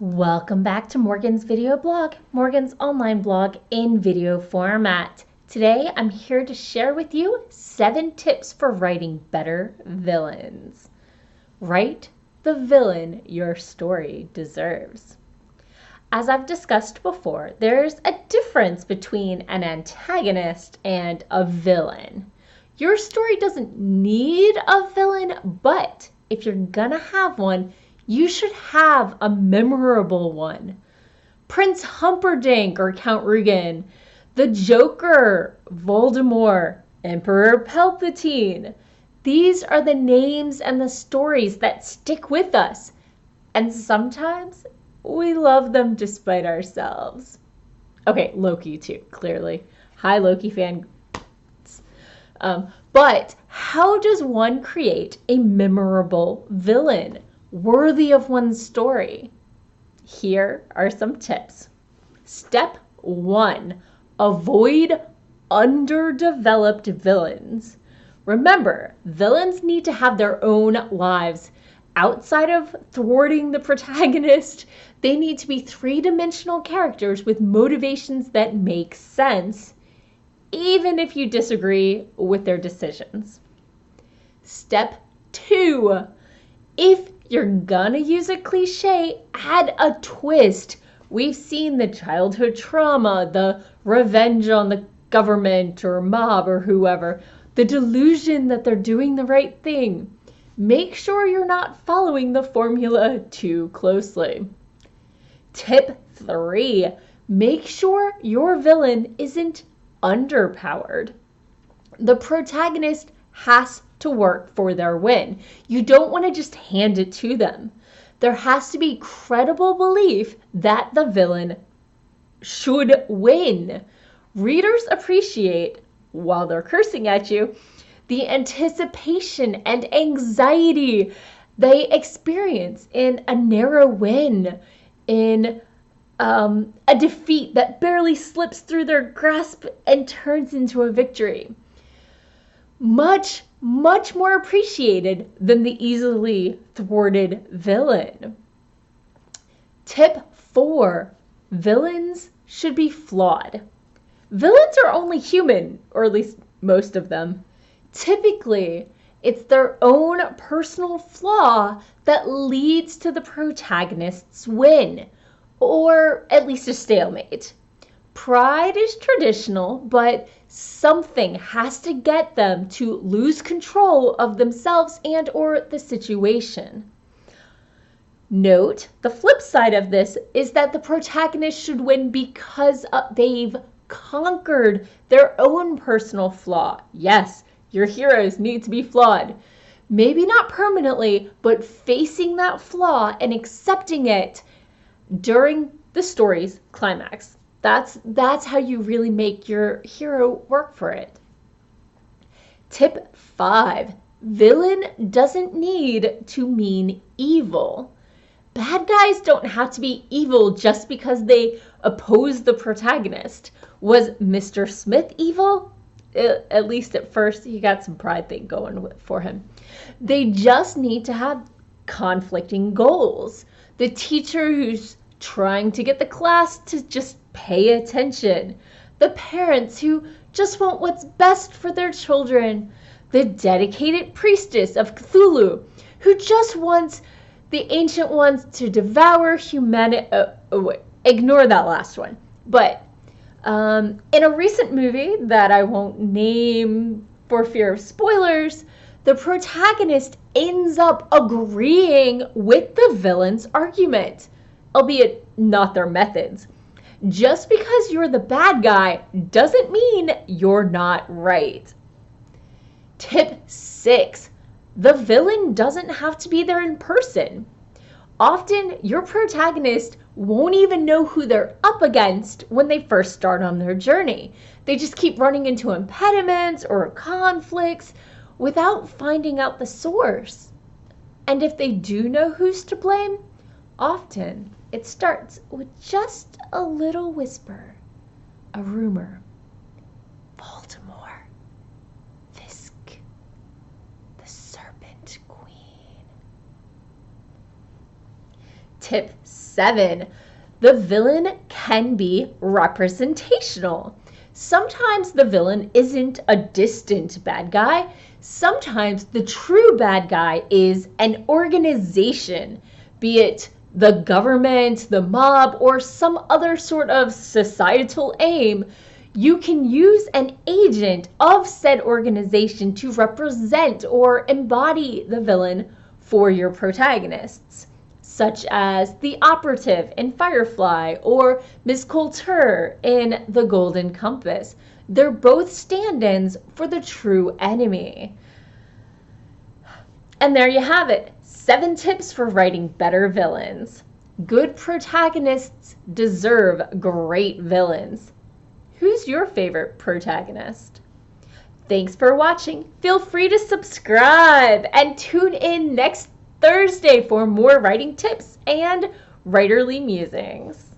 Welcome back to Morgan's video blog, Morgan's online blog in video format. Today I'm here to share with you 7 tips for writing better villains. Write the villain your story deserves. As I've discussed before, there's a difference between an antagonist and a villain. Your story doesn't need a villain, but if you're gonna have one, you should have a memorable one. Prince Humperdink or Count Rugen, the Joker, Voldemort, Emperor Palpatine. These are the names and the stories that stick with us. And sometimes we love them despite ourselves. Okay, Loki too, clearly. Hi, Loki fan. But how does one create a memorable villain worthy of one's story? Here are some tips. Step 1, avoid underdeveloped villains. Remember, villains need to have their own lives. Outside of thwarting the protagonist, they need to be three-dimensional characters with motivations that make sense, even if you disagree with their decisions. Step 2, if you're gonna use a cliche, add a twist. We've seen the childhood trauma, the revenge on the government or mob or whoever, the delusion that they're doing the right thing. Make sure you're not following the formula too closely. Tip 3, make sure your villain isn't underpowered. The protagonist has to work for their win. You don't want to just hand it to them. There has to be credible belief that the villain should win. Readers appreciate, while they're cursing at you, the anticipation and anxiety they experience in a narrow win, in a defeat that barely slips through their grasp and turns into a victory. Much more appreciated than the easily thwarted villain. Tip 4, villains should be flawed. Villains are only human, or at least most of them. Typically, it's their own personal flaw that leads to the protagonist's win, or at least a stalemate. Pride is traditional, but something has to get them to lose control of themselves and or the situation. Note, the flip side of this is that the protagonist should win because they've conquered their own personal flaw. Yes, your heroes need to be flawed. Maybe not permanently, but facing that flaw and accepting it during the story's climax. That's how you really make your hero work for it. Tip 5, villain doesn't need to mean evil. Bad guys don't have to be evil just because they oppose the protagonist. Was Mr. Smith evil? At least at first, he got some pride thing going for him. They just need to have conflicting goals. The teacher who's trying to get the class to just pay attention. The parents who just want what's best for their children. The dedicated priestess of Cthulhu who just wants the ancient ones to devour humanity. Ignore that last one. But in a recent movie that I won't name for fear of spoilers, the protagonist ends up agreeing with the villain's argument, albeit not their methods. Just because you're the bad guy doesn't mean you're not right. Tip 6, the villain doesn't have to be there in person. Often, your protagonist won't even know who they're up against when they first start on their journey. They just keep running into impediments or conflicts without finding out the source. And if they do know who's to blame, often it starts with just a little whisper, a rumor. Voldemort, Fisk, the Serpent Queen. Tip 7. The villain can be representational. Sometimes the villain isn't a distant bad guy. Sometimes the true bad guy is an organization, be it the government, the mob, or some other sort of societal aim. You can use an agent of said organization to represent or embody the villain for your protagonists, such as the operative in Firefly or Miss Coulter in The Golden Compass. They're both stand-ins for the true enemy. And there you have it, 7 tips for writing better villains. Good protagonists deserve great villains. Who's your favorite protagonist? Thanks for watching. Feel free to subscribe and tune in next Thursday for more writing tips and writerly musings.